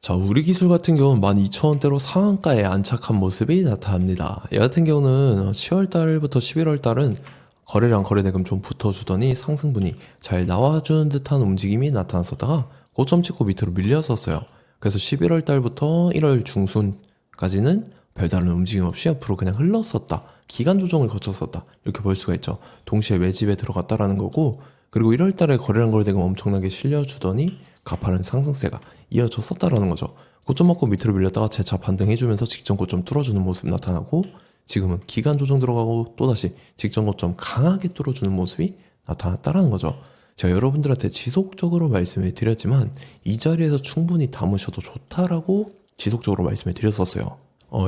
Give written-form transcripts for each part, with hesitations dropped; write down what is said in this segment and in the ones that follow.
자, 우리 기술 같은 경우는 12,000원대로 상한가에 안착한 모습이 나타납니다. 얘 같은 경우는 10월달부터 11월달은 거래량 거래대금 좀 붙어주더니 상승분이 잘 나와주는 듯한 움직임이 나타났었다가 고점 찍고 밑으로 밀렸었어요. 그래서 11월달부터 1월 중순까지는 별다른 움직임 없이 앞으로 그냥 흘렀었다. 기간 조정을 거쳤었다. 이렇게 볼 수가 있죠. 동시에 매집에 들어갔다라는 거고, 그리고 1월달에 거래량 거래대금 엄청나게 실려주더니 가파른 상승세가 이어졌었다라는 거죠. 고점 맞고 밑으로 밀렸다가 재차 반등해주면서 직전 고점 뚫어주는 모습 나타나고, 지금은 기간 조정 들어가고 또다시 직전 고점 강하게 뚫어주는 모습이 나타났다라는 거죠. 제가 여러분들한테 지속적으로 말씀을 드렸지만 이 자리에서 충분히 담으셔도 좋다라고 지속적으로 말씀을 드렸었어요.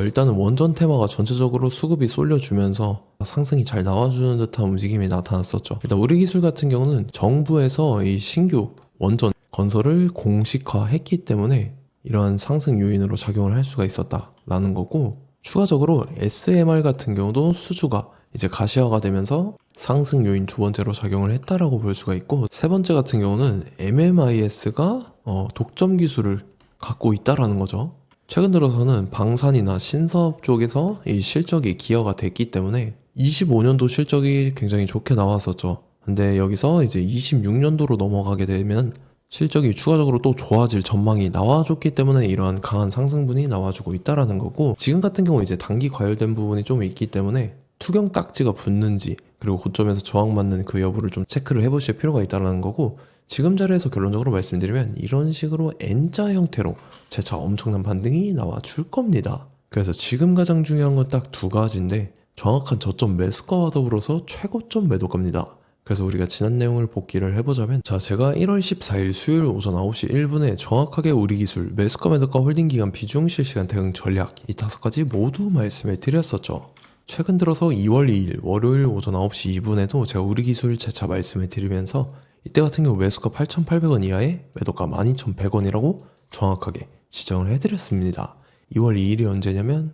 일단은 원전 테마가 전체적으로 수급이 쏠려주면서 상승이 잘 나와주는 듯한 움직임이 나타났었죠. 일단 우리 기술 같은 경우는 정부에서 이 신규 원전 건설을 공식화했기 때문에 이러한 상승 요인으로 작용을 할 수가 있었다라는 거고, 추가적으로 SMR 같은 경우도 수주가 이제 가시화가 되면서 상승 요인 두 번째로 작용을 했다라고 볼 수가 있고, 세 번째 같은 경우는 MMIS가 독점 기술을 갖고 있다라는 거죠. 최근 들어서는 방산이나 신사업 쪽에서 이 실적이 기여가 됐기 때문에 25년도 실적이 굉장히 좋게 나왔었죠. 근데 여기서 이제 26년도로 넘어가게 되면 실적이 추가적으로 또 좋아질 전망이 나와줬기 때문에 이러한 강한 상승분이 나와주고 있다라는 거고, 지금 같은 경우 이제 단기 과열된 부분이 좀 있기 때문에 투경 딱지가 붙는지 그리고 고점에서 저항 맞는 그 여부를 좀 체크를 해보실 필요가 있다라는 거고, 지금 자리에서 결론적으로 말씀드리면 이런 식으로 N자 형태로 재차 엄청난 반등이 나와줄 겁니다. 그래서 지금 가장 중요한 건 딱 두 가지인데, 정확한 저점 매수가와 더불어서 최고점 매도가입니다. 그래서 우리가 지난 내용을 복기를 해보자면, 자, 제가 1월 14일 수요일 오전 9시 1분에 정확하게 우리 기술 매수가 매도가 홀딩 기간 비중 실시간 대응 전략 이 5가지 모두 말씀을 드렸었죠. 최근 들어서 2월 2일 월요일 오전 9시 2분에도 제가 우리 기술 재차 말씀을 드리면서 이때 같은 경우 매수가 8,800원 이하에 매도가 12,100원이라고 정확하게 지정을 해드렸습니다. 2월 2일이 언제냐면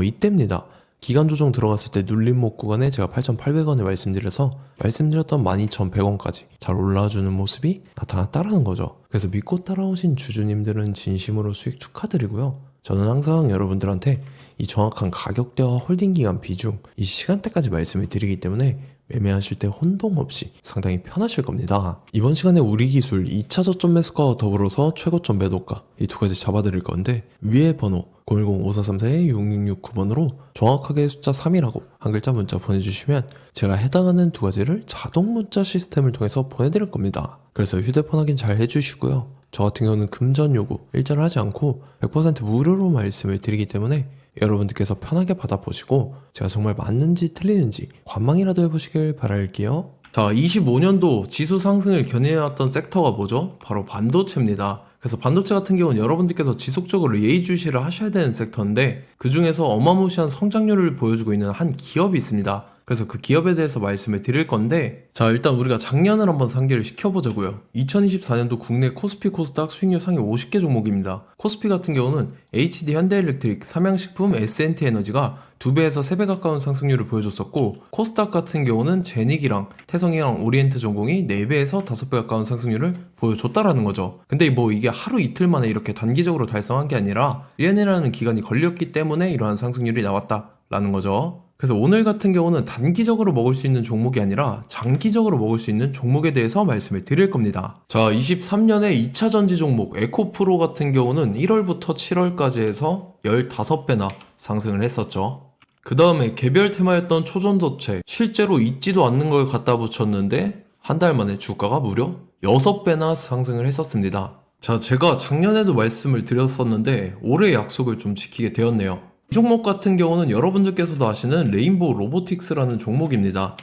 이때입니다. 기간 조정 들어갔을 때 눌림목 구간에 제가 8,800원을 말씀드려서 말씀드렸던 12,100원까지 잘 올라와주는 모습이 나타났다라는 거죠. 그래서 믿고 따라오신 주주님들은 진심으로 수익 축하드리고요. 저는 항상 여러분들한테 이 정확한 가격대와 홀딩 기간 비중, 이 시간대까지 말씀을 드리기 때문에 매매하실 때 혼동 없이 상당히 편하실 겁니다. 이번 시간에 우리 기술 2차 저점 매수가와 더불어서 최고점 매도가 이 두 가지 잡아드릴 건데, 위에 번호 010-5434-6669번으로 정확하게 숫자 3이라고 한 글자 문자 보내주시면 제가 해당하는 두 가지를 자동 문자 시스템을 통해서 보내드릴 겁니다. 그래서 휴대폰 확인 잘 해주시고요. 저 같은 경우는 금전 요구 일절 하지 않고 100% 무료로 말씀을 드리기 때문에 여러분들께서 편하게 받아보시고 제가 정말 맞는지 틀리는지 관망이라도 해보시길 바랄게요. 자, 25년도 지수 상승을 견인해왔던 섹터가 뭐죠? 바로 반도체입니다. 그래서 반도체 같은 경우는 여러분들께서 지속적으로 예의주시를 하셔야 되는 섹터인데, 그 중에서 어마무시한 성장률을 보여주고 있는 한 기업이 있습니다. 그래서 그 기업에 대해서 말씀을 드릴 건데, 자, 일단 우리가 작년을 한번 상기를 시켜보자고요. 2024년도 국내 코스피 코스닥 수익률 상위 50개 종목입니다. 코스피 같은 경우는 HD 현대일렉트릭, 삼양식품, S&T 에너지가 2배에서 3배 가까운 상승률을 보여줬었고, 코스닥 같은 경우는 제닉이랑 태성이랑 오리엔트 전공이 4배에서 5배 가까운 상승률을 보여줬다라는 거죠. 근데 뭐 이게 하루 이틀 만에 이렇게 단기적으로 달성한 게 아니라 1년이라는 기간이 걸렸기 때문에 이러한 상승률이 나왔다라는 거죠. 그래서 오늘 같은 경우는 단기적으로 먹을 수 있는 종목이 아니라 장기적으로 먹을 수 있는 종목에 대해서 말씀을 드릴 겁니다. 자, 23년에 2차 전지 종목 에코프로 같은 경우는 1월부터 7월까지 해서 15배나 상승을 했었죠. 그 다음에 개별 테마였던 초전도체, 실제로 있지도 않는 걸 갖다 붙였는데 한 달 만에 주가가 무려 6배나 상승을 했었습니다. 자, 제가 작년에도 말씀을 드렸었는데 올해 약속을 좀 지키게 되었네요. 이 종목 같은 경우는 여러분들께서도 아시는 레인보우 로보틱스라는 종목입니다.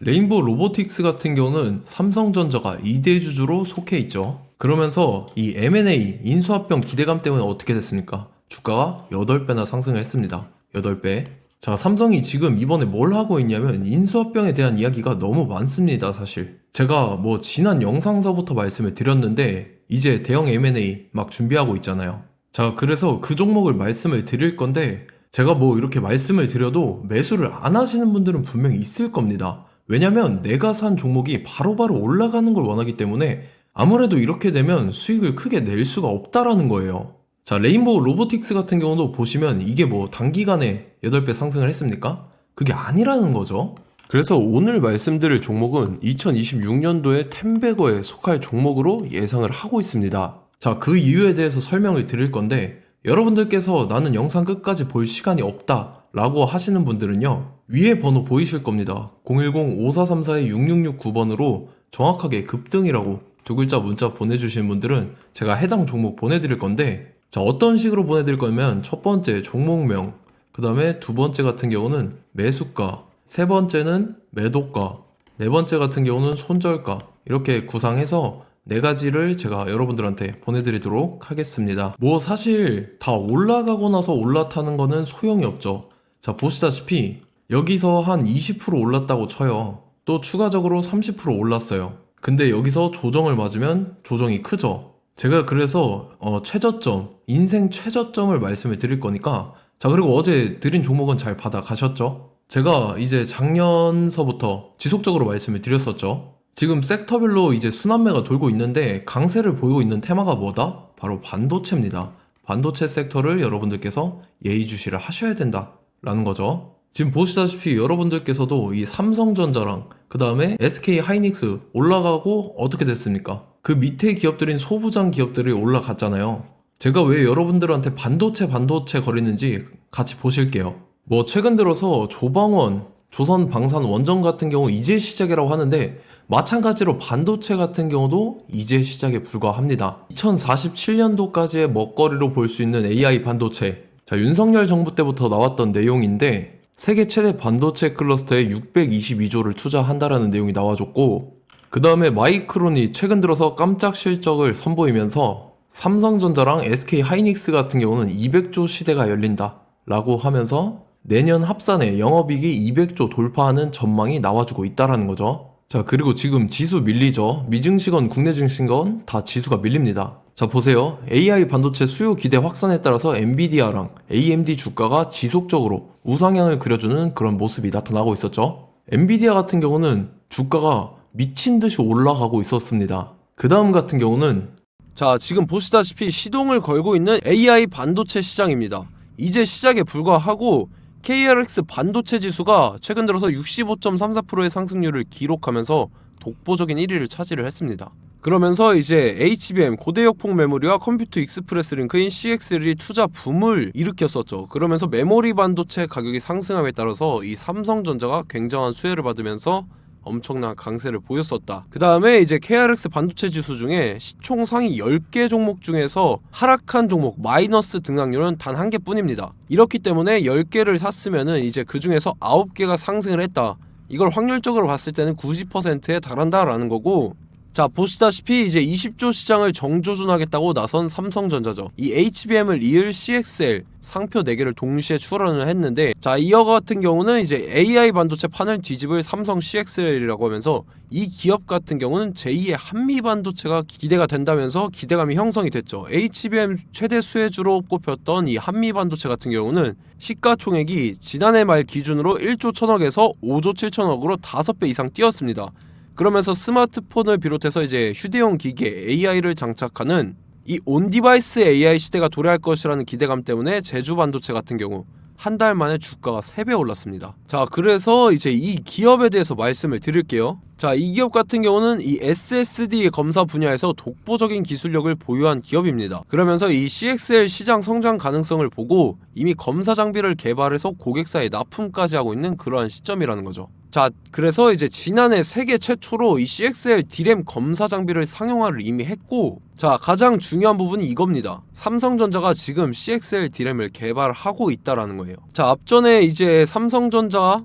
레인보우 로보틱스 같은 경우는 삼성전자가 2대 주주로 속해 있죠. 그러면서 이 M&A 인수합병 기대감 때문에 어떻게 됐습니까? 주가가 8배나 상승을 했습니다. 8배. 자, 삼성이 지금 이번에 뭘 하고 있냐면 인수합병에 대한 이야기가 너무 많습니다, 사실. 제가 뭐 지난 영상서부터 말씀을 드렸는데 이제 대형 M&A 막 준비하고 있잖아요. 자, 그래서 그 종목을 말씀을 드릴 건데, 제가 뭐 이렇게 말씀을 드려도 매수를 안 하시는 분들은 분명히 있을 겁니다. 왜냐면 내가 산 종목이 바로바로 올라가는 걸 원하기 때문에 아무래도 이렇게 되면 수익을 크게 낼 수가 없다라는 거예요. 자, 레인보우 로보틱스 같은 경우도 보시면 이게 뭐 단기간에 8배 상승을 했습니까? 그게 아니라는 거죠. 그래서 오늘 말씀드릴 종목은 2026년도에 텐베거에 속할 종목으로 예상을 하고 있습니다. 자, 그 이유에 대해서 설명을 드릴 건데 여러분들께서 나는 영상 끝까지 볼 시간이 없다 라고 하시는 분들은요, 위에 번호 보이실 겁니다. 010-5434-6669번으로 정확하게 급등이라고 두 글자 문자 보내주신 분들은 제가 해당 종목 보내드릴 건데, 자, 어떤 식으로 보내드릴 거냐면 첫 번째 종목명, 그 다음에 두 번째 같은 경우는 매수가, 세 번째는 매도가, 네 번째 같은 경우는 손절가, 이렇게 구상해서 네 가지를 제가 여러분들한테 보내드리도록 하겠습니다. 뭐 사실 다 올라가고 나서 올라타는 거는 소용이 없죠. 자, 보시다시피 여기서 한 20% 올랐다고 쳐요. 또 추가적으로 30% 올랐어요. 근데 여기서 조정을 맞으면 조정이 크죠. 제가 그래서 최저점, 인생 최저점을 말씀을 드릴 거니까, 자, 그리고 어제 드린 종목은 잘 받아가셨죠? 제가 이제 작년서부터 지속적으로 말씀을 드렸었죠. 지금 섹터별로 이제 순환매가 돌고 있는데 강세를 보이고 있는 테마가 뭐다? 바로 반도체입니다. 반도체 섹터를 여러분들께서 예의주시를 하셔야 된다 라는 거죠. 지금 보시다시피 여러분들께서도 이 삼성전자랑 그 다음에 SK 하이닉스 올라가고 어떻게 됐습니까? 그 밑에 기업들인 소부장 기업들이 올라갔잖아요. 제가 왜 여러분들한테 반도체 거리는지 같이 보실게요. 뭐 최근 들어서 조방원, 조선방산 원전 같은 경우 이제 시작이라고 하는데 마찬가지로 반도체 같은 경우도 이제 시작에 불과합니다. 2047년도까지의 먹거리로 볼 수 있는 AI 반도체. 자, 윤석열 정부 때부터 나왔던 내용인데 세계 최대 반도체 클러스터에 622조를 투자한다라는 내용이 나와줬고, 그 다음에 마이크론이 최근 들어서 깜짝 실적을 선보이면서 삼성전자랑 SK 하이닉스 같은 경우는 200조 시대가 열린다 라고 하면서 내년 합산에 영업이익이 200조 돌파하는 전망이 나와주고 있다라는 거죠. 자, 그리고 지금 지수 밀리죠. 미증시건 국내 증시건 다 지수가 밀립니다. 자, 보세요. AI 반도체 수요 기대 확산에 따라서 엔비디아랑 AMD 주가가 지속적으로 우상향을 그려주는 그런 모습이 나타나고 있었죠. 엔비디아 같은 경우는 주가가 미친 듯이 올라가고 있었습니다. 그 다음 같은 경우는, 자, 지금 보시다시피 시동을 걸고 있는 AI 반도체 시장입니다. 이제 시작에 불과하고 KRX 반도체 지수가 최근 들어서 65.34%의 상승률을 기록하면서 독보적인 1위를 차지를 했습니다. 그러면서 이제 HBM 고대역폭 메모리와 컴퓨터 익스프레스 링크인 CXL이 투자 붐을 일으켰었죠. 그러면서 메모리 반도체 가격이 상승함에 따라서 이 삼성전자가 굉장한 수혜를 받으면서 엄청난 강세를 보였었다. 그 다음에 이제 KRX 반도체 지수 중에 시총 상위 10개 종목 중에서 하락한 종목 마이너스 등락률은 단 1개 뿐입니다. 이렇기 때문에 10개를 샀으면은 이제 그 중에서 9개가 상승을 했다. 이걸 확률적으로 봤을 때는 90%에 달한다라는 거고, 자, 보시다시피 이제 20조 시장을 정조준하겠다고 나선 삼성전자죠. 이 HBM을 이을 CXL 상표 4개를 동시에 출원을 했는데, 자, 이어 같은 경우는 이제 AI 반도체 판을 뒤집을 삼성 CXL이라고 하면서 이 기업 같은 경우는 제2의 한미 반도체가 기대가 된다면서 기대감이 형성이 됐죠. HBM 최대 수혜주로 꼽혔던 이 한미 반도체 같은 경우는 시가총액이 지난해 말 기준으로 1조 1000억에서 5조 7천억으로 5배 이상 뛰었습니다. 그러면서 스마트폰을 비롯해서 이제 휴대용 기기에 AI를 장착하는 이 온디바이스 AI 시대가 도래할 것이라는 기대감 때문에 제주 반도체 같은 경우 한 달 만에 주가가 3배 올랐습니다. 자, 그래서 이제 이 기업에 대해서 말씀을 드릴게요. 자, 이 기업 같은 경우는 이 SSD 검사 분야에서 독보적인 기술력을 보유한 기업입니다. 그러면서 이 CXL 시장 성장 가능성을 보고 이미 검사 장비를 개발해서 고객사에 납품까지 하고 있는 그러한 시점이라는 거죠. 자, 그래서 이제 지난해 세계 최초로 이 CXL D램 검사 장비를 상용화를 이미 했고, 자, 가장 중요한 부분이 이겁니다. 삼성전자가 지금 CXL D램을 개발하고 있다라는 거예요. 자, 앞전에 이제 삼성전자가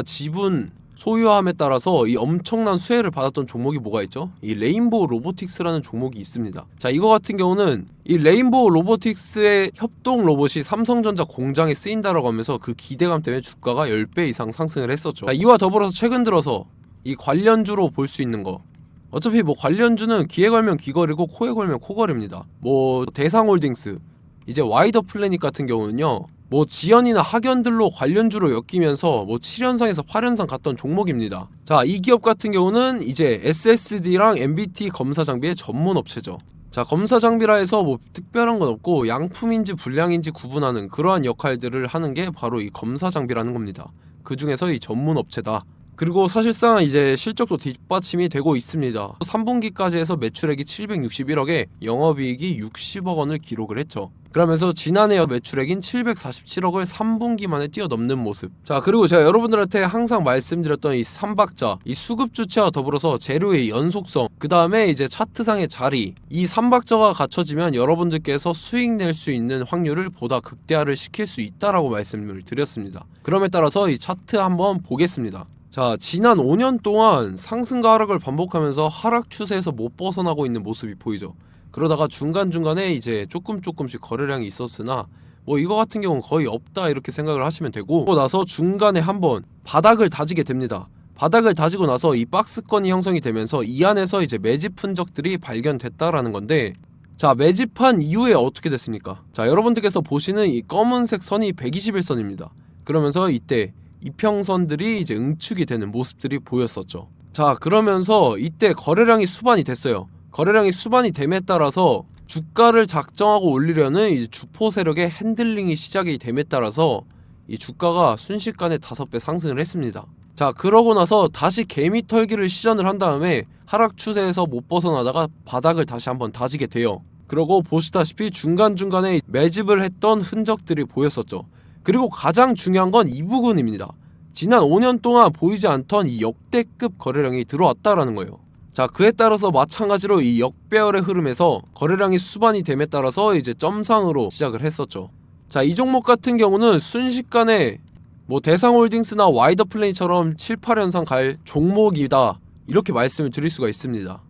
지분 소유함에 따라서 이 엄청난 수혜를 받았던 종목이 뭐가 있죠? 이 레인보우 로보틱스라는 종목이 있습니다. 자, 이거 같은 경우는 이 레인보우 로보틱스의 협동 로봇이 삼성전자 공장에 쓰인다라고 하면서 그 기대감 때문에 주가가 10배 이상 상승을 했었죠. 자, 이와 더불어서 최근 들어서 이 관련주로 볼 수 있는 거, 어차피 뭐 관련주는 귀에 걸면 귀걸이고 코에 걸면 코걸입니다. 뭐 대상홀딩스, 이제 와이더 플래닛 같은 경우는요, 뭐 지연이나 학연들로 관련주로 엮이면서 뭐 7연상에서 8연상 갔던 종목입니다. 자, 이 기업 같은 경우는 이제 SSD랑 MBT 검사 장비의 전문 업체죠. 자, 검사 장비라 해서 뭐 특별한 건 없고 양품인지 불량인지 구분하는 그러한 역할들을 하는 게 바로 이 검사 장비라는 겁니다. 그 중에서 이 전문 업체다. 그리고 사실상 이제 실적도 뒷받침이 되고 있습니다. 3분기까지 해서 매출액이 761억에 영업이익이 60억 원을 기록을 했죠. 그러면서 지난해 매출액인 747억을 3분기 만에 뛰어넘는 모습. 자, 그리고 제가 여러분들한테 항상 말씀드렸던 이 3박자, 이 수급 주체와 더불어서 재료의 연속성, 그 다음에 이제 차트상의 자리, 이 3박자가 갖춰지면 여러분들께서 수익 낼 수 있는 확률을 보다 극대화를 시킬 수 있다라고 말씀을 드렸습니다. 그럼에 따라서 이 차트 한번 보겠습니다. 자, 지난 5년 동안 상승과 하락을 반복하면서 하락 추세에서 못 벗어나고 있는 모습이 보이죠. 그러다가 중간중간에 이제 조금씩 거래량이 있었으나 뭐 이거 같은 경우는 거의 없다 이렇게 생각을 하시면 되고, 그러고 나서 중간에 한번 바닥을 다지게 됩니다. 바닥을 다지고 나서 이 박스권이 형성이 되면서 이 안에서 이제 매집 흔적들이 발견됐다라는 건데, 자, 매집한 이후에 어떻게 됐습니까? 자, 여러분들께서 보시는 이 검은색 선이 121선입니다. 그러면서 이때 이평선들이 이제 응축이 되는 모습들이 보였었죠. 자, 그러면서 이때 거래량이 수반이 됐어요. 거래량이 수반이 됨에 따라서 주가를 작정하고 올리려는 이제 주포 세력의 핸들링이 시작이 됨에 따라서 이 주가가 순식간에 5배 상승을 했습니다. 자, 그러고 나서 다시 개미 털기를 시전을 한 다음에 하락 추세에서 못 벗어나다가 바닥을 다시 한번 다지게 돼요. 그러고 보시다시피 중간중간에 매집을 했던 흔적들이 보였었죠. 그리고 가장 중요한 건 이 부분입니다. 지난 5년 동안 보이지 않던 이 역대급 거래량이 들어왔다라는 거예요. 자, 그에 따라서 마찬가지로 이 역배열의 흐름에서 거래량이 수반이 됨에 따라서 이제 점상으로 시작을 했었죠. 자, 이 종목 같은 경우는 순식간에 뭐 대상홀딩스나 와이더플레이처럼 7, 8연상 갈 종목이다 이렇게 말씀을 드릴 수가 있습니다.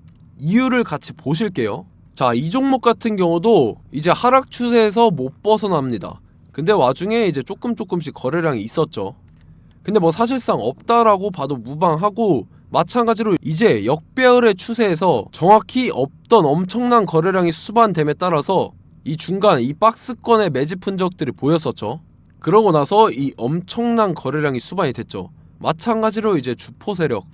이유를 같이 보실게요. 자, 이 종목 같은 경우도 이제 하락 추세에서 못 벗어납니다. 근데 와중에 이제 조금씩 거래량이 있었죠. 근데 뭐 사실상 없다라고 봐도 무방하고, 마찬가지로 이제 역배열의 추세에서 정확히 없던 엄청난 거래량이 수반됨에 따라서 이 중간 이 박스권의 매집 흔적들이 보였었죠. 그러고 나서 이 엄청난 거래량이 수반이 됐죠. 마찬가지로 이제 주포 세력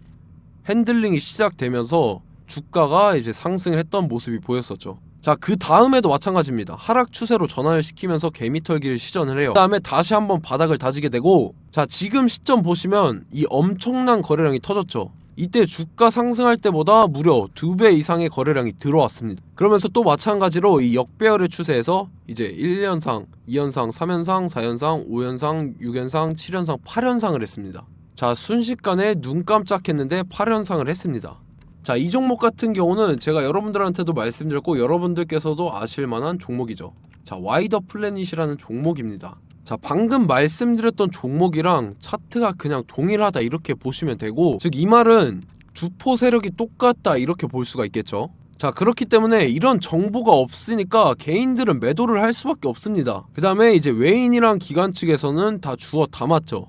핸들링이 시작되면서 주가가 이제 상승을 했던 모습이 보였었죠. 자, 그 다음에도 마찬가지입니다. 하락 추세로 전환을 시키면서 개미털기를 시전을 해요. 그 다음에 다시 한번 바닥을 다지게 되고, 자, 지금 시점 보시면 이 엄청난 거래량이 터졌죠. 이때 주가 상승할 때보다 무려 2배 이상의 거래량이 들어왔습니다. 그러면서 또 마찬가지로 이 역배열의 추세에서 이제 1연상, 2연상, 3연상, 4연상, 5연상, 6연상, 7연상, 8연상을 했습니다. 자, 순식간에 눈 깜짝했는데 8연상을 했습니다. 자, 이 종목 같은 경우는 제가 여러분들한테도 말씀드렸고 여러분들께서도 아실만한 종목이죠. 자, 와이더 플래닛이라는 종목입니다. 자, 방금 말씀드렸던 종목이랑 차트가 그냥 동일하다 이렇게 보시면 되고, 즉 이 말은 주포 세력이 똑같다 이렇게 볼 수가 있겠죠. 자, 그렇기 때문에 이런 정보가 없으니까 개인들은 매도를 할 수밖에 없습니다. 그 다음에 이제 외인이랑 기관 측에서는 다 주워 담았죠.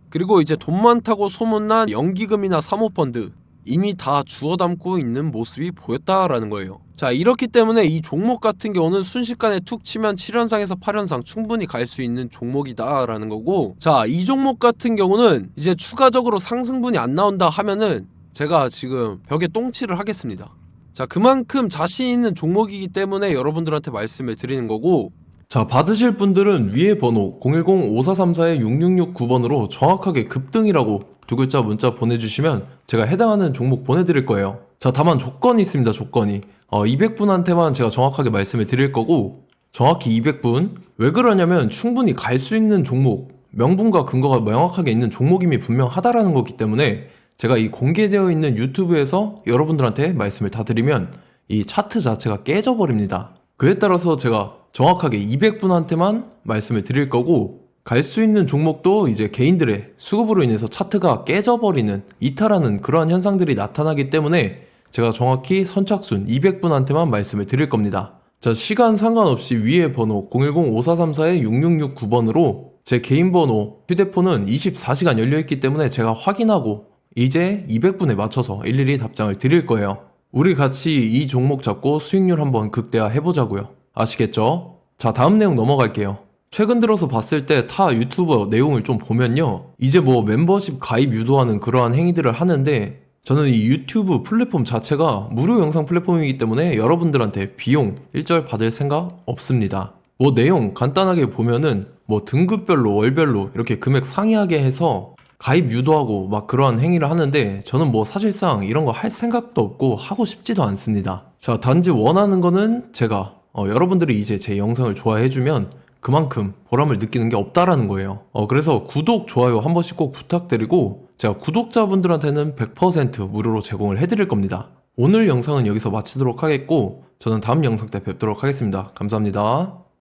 그리고 이제 돈 많다고 소문난 연기금이나 사모펀드 이미 다 주워 담고 있는 모습이 보였다라는 거예요. 자, 이렇기 때문에 이 종목 같은 경우는 순식간에 툭 치면 7연상에서 8연상 충분히 갈 수 있는 종목이다 라는 거고, 자, 이 종목 같은 경우는 이제 추가적으로 상승분이 안 나온다 하면은 제가 지금 벽에 똥칠을 하겠습니다. 자, 그만큼 자신 있는 종목이기 때문에 여러분들한테 말씀을 드리는 거고, 자, 받으실 분들은 위에 번호 010-5434-6669번으로 정확하게 급등이라고 두 글자 문자 보내주시면 제가 해당하는 종목 보내드릴 거예요. 자, 다만 조건이 있습니다. 조건이 200분한테만 제가 정확하게 말씀을 드릴 거고, 정확히 200분. 왜 그러냐면 충분히 갈 수 있는 종목, 명분과 근거가 명확하게 있는 종목임이 분명하다라는 거기 때문에 제가 이 공개되어 있는 유튜브에서 여러분들한테 말씀을 다 드리면 이 차트 자체가 깨져버립니다. 그에 따라서 제가 정확하게 200분한테만 말씀을 드릴 거고, 갈 수 있는 종목도 이제 개인들의 수급으로 인해서 차트가 깨져버리는, 이탈하는 그러한 현상들이 나타나기 때문에 제가 정확히 선착순 200분한테만 말씀을 드릴 겁니다. 자, 시간 상관없이 위에 번호 010-5434-6669번으로 제 개인 번호, 휴대폰은 24시간 열려있기 때문에 제가 확인하고 이제 200분에 맞춰서 일일이 답장을 드릴 거예요. 우리 같이 이 종목 잡고 수익률 한번 극대화 해보자고요. 아시겠죠? 자, 다음 내용 넘어갈게요. 최근 들어서 봤을 때 타 유튜버 내용을 좀 보면요, 이제 뭐 멤버십 가입 유도하는 그러한 행위들을 하는데, 저는 이 유튜브 플랫폼 자체가 무료 영상 플랫폼이기 때문에 여러분들한테 비용 일절 받을 생각 없습니다. 뭐 내용 간단하게 보면은 뭐 등급별로 월별로 이렇게 금액 상이하게 해서 가입 유도하고 막 그러한 행위를 하는데 저는 뭐 사실상 이런 거 할 생각도 없고 하고 싶지도 않습니다. 자, 단지 원하는 거는 제가 여러분들이 이제 제 영상을 좋아해주면 그만큼 보람을 느끼는 게 없다라는 거예요. 그래서 구독, 좋아요 한 번씩 꼭 부탁드리고 제가 구독자분들한테는 100% 무료로 제공을 해드릴 겁니다. 오늘 영상은 여기서 마치도록 하겠고 저는 다음 영상 때 뵙도록 하겠습니다. 감사합니다.